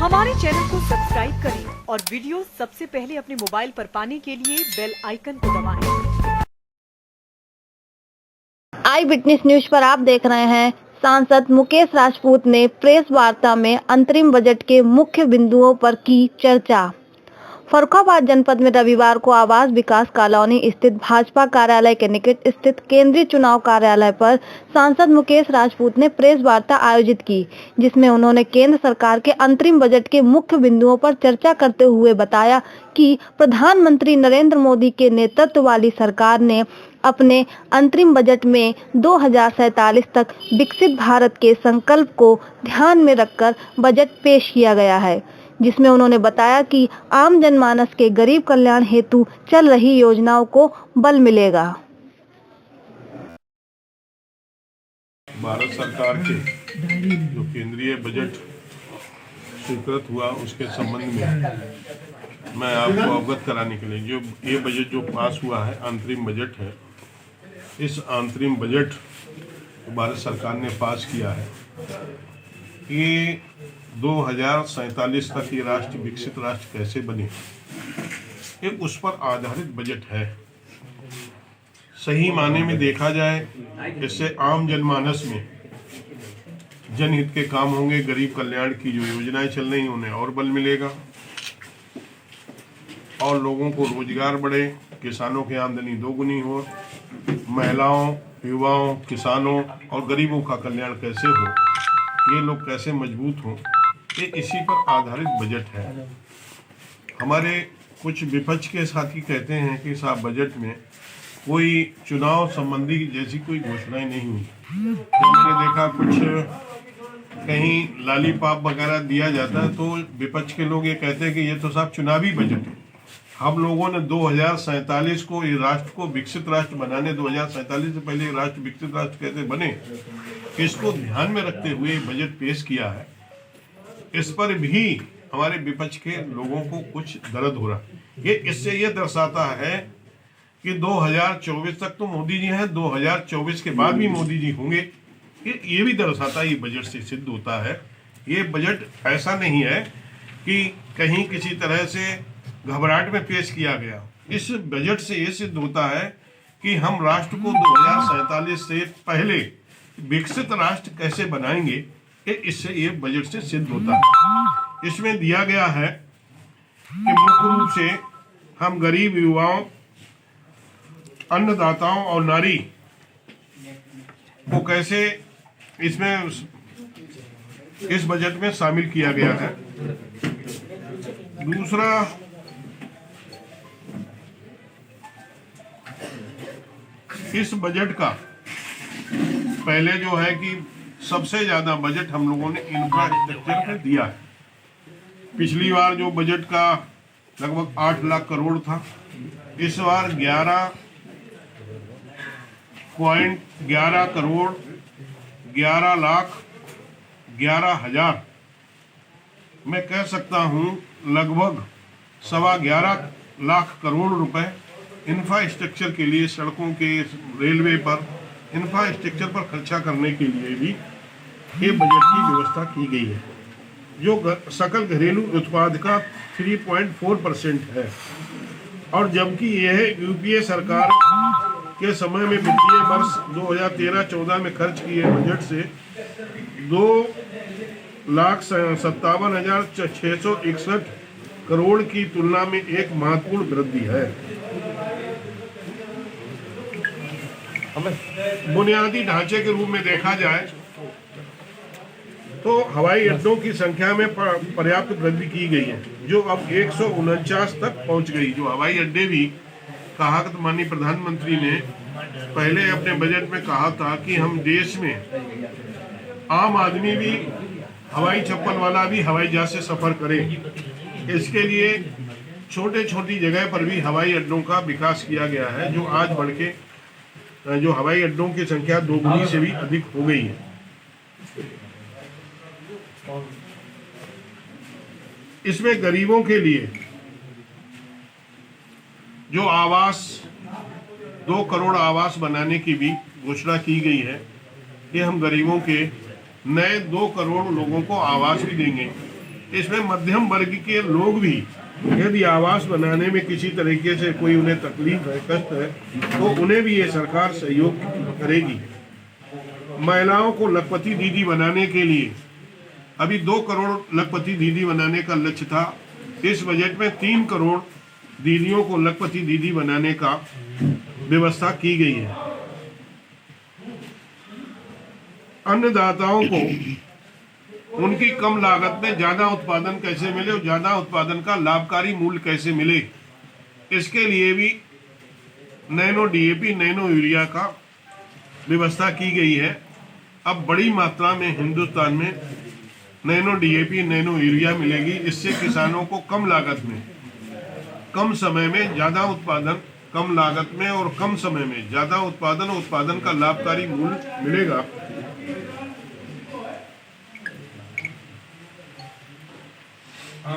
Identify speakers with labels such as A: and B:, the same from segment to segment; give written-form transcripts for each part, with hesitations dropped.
A: हमारे चैनल को सब्सक्राइब करें और वीडियो सबसे पहले अपने मोबाइल पर पाने के लिए बेल आइकन को दबाएं।
B: आई विटनेस न्यूज पर आप देख रहे हैं। सांसद मुकेश राजपूत ने प्रेस वार्ता में अंतरिम बजट के मुख्य बिंदुओं पर की चर्चा। फर्रुखाबाद जनपद में रविवार को आवास विकास कॉलोनी स्थित भाजपा कार्यालय के निकट स्थित केंद्रीय चुनाव कार्यालय पर सांसद मुकेश राजपूत ने प्रेस वार्ता आयोजित की, जिसमें उन्होंने केंद्र सरकार के अंतरिम बजट के मुख्य बिंदुओं पर चर्चा करते हुए बताया कि प्रधानमंत्री नरेंद्र मोदी के नेतृत्व वाली सरकार ने अपने अंतरिम बजट में 2047 तक विकसित भारत के संकल्प को ध्यान में रखकर बजट पेश किया गया है, जिसमें उन्होंने बताया कि आम जनमानस के गरीब कल्याण हेतु चल रही योजनाओं को बल मिलेगा।
C: भारत सरकार के जो केंद्रीय बजट स्वीकृत हुआ उसके संबंध में मैं आपको अवगत कराने के लिए जो ये बजट जो पास हुआ है अंतरिम बजट है, इस अंतरिम बजट भारत सरकार ने पास किया है कि 2047 तक ये राष्ट्र विकसित राष्ट्र कैसे बने, ये उस पर आधारित बजट है। सही माने में देखा जाए, इससे आम जनमानस में जनहित के काम होंगे, गरीब कल्याण की जो योजनाएं चल रही उन्हें और बल मिलेगा और लोगों को रोजगार बढ़े, किसानों की आमदनी दोगुनी हो, महिलाओं, युवाओं, किसानों और गरीबों का कल्याण कैसे हो, ये लोग कैसे मजबूत हों, ये इसी पर आधारित बजट है। हमारे कुछ विपक्ष के साथी कहते हैं कि साहब बजट में कोई चुनाव संबंधी जैसी कोई घोषणाएं नहीं हुई। तो मैंने देखा कुछ कहीं लॉलीपॉप वगैरह दिया जाता है, तो विपक्ष के लोग ये कहते हैं कि ये तो साहब चुनावी बजट है। हम लोगों ने 2047 को ये राष्ट्र को विकसित राष्ट्र बनाने, 2047 से पहले राष्ट्र विकसित राष्ट्र कैसे बने, इसको ध्यान में रखते हुए बजट पेश किया है। इस पर भी हमारे विपक्ष के लोगों को कुछ दर्द हो रहा है। ये इससे ये दर्शाता है कि 2024 तक तो मोदी जी हैं, 2024 के बाद भी मोदी जी होंगे, ये भी दर्शाता है, ये बजट से सिद्ध होता है। ये बजट ऐसा नहीं है कि कहीं किसी तरह से घबराहट में पेश किया गया। इस बजट से ये सिद्ध होता है कि हम राष्ट्र को 2047 से पहले विकसित राष्ट्र कैसे बनाएंगे, इससे ये बजट से सिद्ध होता है। इसमें दिया गया है कि मुख्य रूप से हम गरीब युवाओं, अन्नदाताओं और नारी को कैसे इसमें इस बजट में शामिल किया गया है। दूसरा, इस बजट का पहले जो है कि सबसे ज्यादा बजट हम लोगों ने इंफ्रास्ट्रक्चर पे दिया है। पिछली बार जो बजट का लगभग 8 लाख करोड़ था, इस बार 11.11 करोड़ 11,11,000 मैं कह सकता हूं लगभग 11.25 लाख करोड़ रुपए इंफ्रास्ट्रक्चर के लिए, सड़कों के, रेलवे पर इंफ्रास्ट्रक्चर पर खर्चा करने के लिए भी ये बजट की व्यवस्था की गई है, जो सकल घरेलू उत्पाद का 3.4% है। और जबकि यह यूपीए सरकार के समय में वित्तीय वर्ष 2013-14 में खर्च किए बजट से 2,57,661 करोड़ की तुलना में एक महत्वपूर्ण वृद्धि है। बुनियादी ढांचे के रूप में देखा जाए तो हवाई अड्डों की संख्या में पर्याप्त वृद्धि की गई है, जो अब 149 तक पहुंच गई। जो हवाई अड्डे भी कहा, तो माननीय प्रधानमंत्री ने पहले अपने बजट में कहा था कि हम देश में आम आदमी भी, हवाई चप्पल वाला भी हवाई जहाज से सफर करे। इसके लिए छोटे छोटी जगह पर भी हवाई अड्डों का विकास किया गया है, जो आज बढ़ के जो हवाई अड्डों की संख्या 2 गुनी से भी अधिक हो गई है। इसमें गरीबों के लिए जो आवास, 2 करोड़ आवास बनाने की भी घोषणा की गई है कि हम गरीबों के नए 2 करोड़ लोगों को आवास भी देंगे। इसमें मध्यम वर्ग के लोग भी यदि आवास बनाने में किसी तरीके से कोई उन्हें तकलीफ है, कष्ट है, तो उन्हें भी ये सरकार सहयोग करेगी। महिलाओं को लखपति दीदी बनाने के लिए अभी 2 करोड़ लखपति दीदी बनाने का लक्ष्य था। इस बजट में 3 करोड़ दीदियों को लखपति दीदी बनाने का व्यवस्था की गई है। अन्नदाताओं को उनकी कम लागत में ज्यादा उत्पादन कैसे मिले और ज्यादा उत्पादन का लाभकारी मूल्य कैसे मिले, इसके लिए भी नैनो डीएपी, नैनो यूरिया का व्यवस्था की गई है। अब बड़ी मात्रा में हिंदुस्तान में नैनो डीएपी, नैनो यूरिया मिलेगी। इससे किसानों को कम लागत में, कम समय में ज्यादा उत्पादन, कम लागत में और कम समय में ज्यादा उत्पादन और उत्पादन का लाभकारी मूल्य मिलेगा।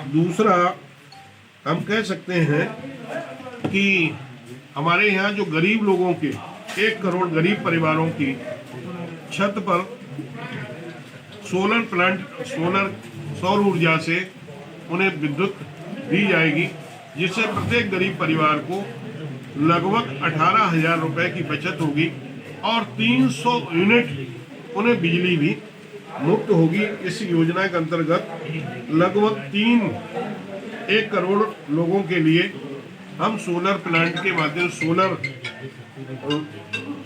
C: दूसरा, हम कह सकते हैं कि हमारे यहाँ जो गरीब लोगों के 1 करोड़ गरीब परिवारों की छत पर सोलर प्लांट, सौर ऊर्जा से उन्हें विद्युत दी जाएगी, जिससे प्रत्येक गरीब परिवार को लगभग 18,000 रुपए की बचत होगी और 300 यूनिट उन्हें बिजली भी मुक्त होगी। इस योजना के अंतर्गत लगभग 1 करोड़ लोगों के लिए हम सोलर प्लांट के माध्यम, सोलर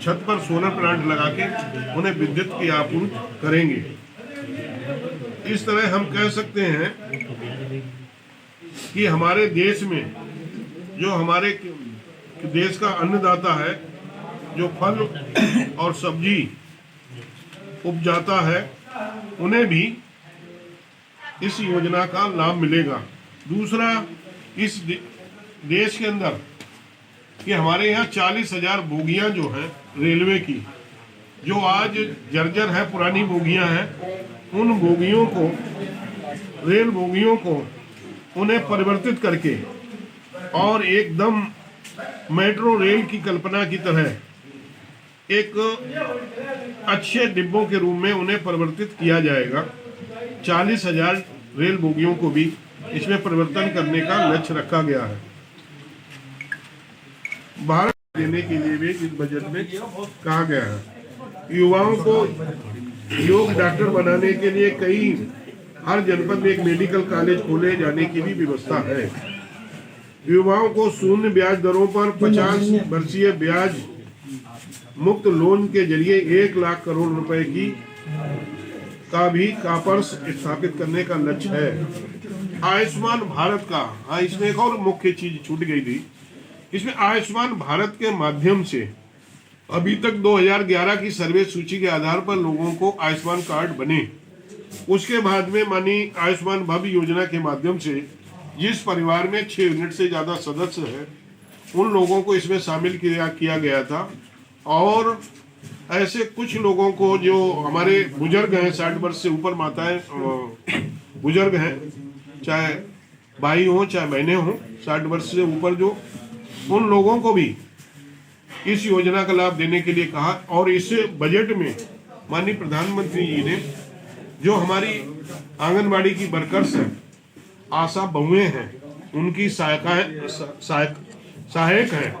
C: छत पर सोलर प्लांट लगा के उन्हें विद्युत की आपूर्ति करेंगे। इस तरह हम कह सकते हैं कि हमारे देश में जो हमारे देश का अन्नदाता है, जो फल और सब्जी उपजाता है, उन्हें भी इस योजना का लाभ मिलेगा। दूसरा, इस देश के अंदर कि हमारे यहाँ 40,000 बोगियां जो हैं रेलवे की, जो आज जर्जर है, पुरानी बोगियां हैं, उन बोगियों को, रेल बोगियों को उन्हें परिवर्तित करके और एकदम मेट्रो रेल की कल्पना की तरह एक अच्छे डिब्बों के रूप में उन्हें परिवर्तित किया जाएगा। 40,000 रेल बोगियों को भी इसमें परिवर्तन करने का लक्ष्य रखा गया है। भारत देने के लिए भी इस बजट में कहा गया है। युवाओं को योग डॉक्टर बनाने के लिए हर जनपद में एक मेडिकल कॉलेज खोले जाने की भी व्यवस्था है। युवाओं को शून्य ब्याज दरों पर 50 वर्षीय ब्याज मुक्त लोन के जरिए 1 लाख करोड़ रुपए का भी कापर्स स्थापित करने का लक्ष्य है। आयुष्मान भारत का, इसमें एक और मुख्य चीज छूट गई थी। इसमें आयुष्मान भारत के माध्यम से अभी तक 2011 की सर्वे सूची के आधार पर लोगों को आयुष्मान कार्ड बने। उसके बाद में मानी आयुष्मान भव्य योजना के माध्यम से जिस परिवार में 6 यूनिट से ज्यादा सदस्य है, उन लोगों को इसमें शामिल किया गया था। और ऐसे कुछ लोगों को जो हमारे बुजुर्ग हैं, 60 वर्ष से ऊपर माताएं बुजुर्ग हैं, चाहे भाई हो चाहे बहनें हो, 60 वर्ष से ऊपर, जो उन लोगों को भी इस योजना का लाभ देने के लिए कहा। और इस बजट में माननीय प्रधानमंत्री जी ने जो हमारी आंगनबाड़ी की वर्कर्स हैं, आशा बहुएं हैं, उनकी सहायक हैं,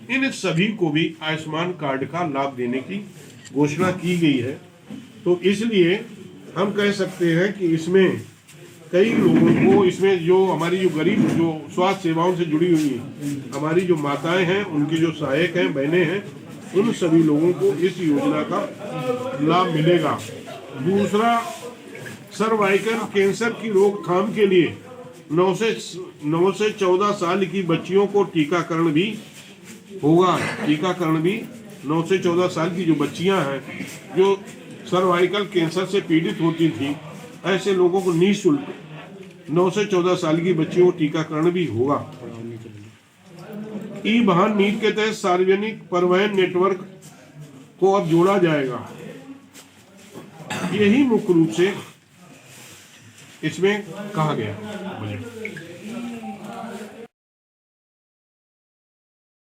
C: इन सभी को भी आयुष्मान कार्ड का लाभ देने की घोषणा की गई है। तो इसलिए हम कह सकते हैं कि इसमें कई लोगों को, इसमें जो हमारी जो गरीब, जो स्वास्थ्य सेवाओं से जुड़ी हुई हमारी जो माताएं हैं, उनके जो सहायक हैं, बहनें हैं, उन सभी लोगों को इस योजना का लाभ मिलेगा। दूसरा, सर्वाइकल कैंसर की रोकथाम के लिए 9 से 14 साल की बच्चियों को टीकाकरण भी होगा। टीकाकरण भी 9 से 14 साल की जो बच्चियां हैं, जो सर्वाइकल कैंसर से पीड़ित होती थी, ऐसे लोगों को निःशुल्क 9 से 14 साल की बच्चियों को टीकाकरण भी होगा। ई वाहन नीति के तहत सार्वजनिक परिवहन नेटवर्क को अब जोड़ा जाएगा। यही मुख्य रूप से इसमें कहा गया।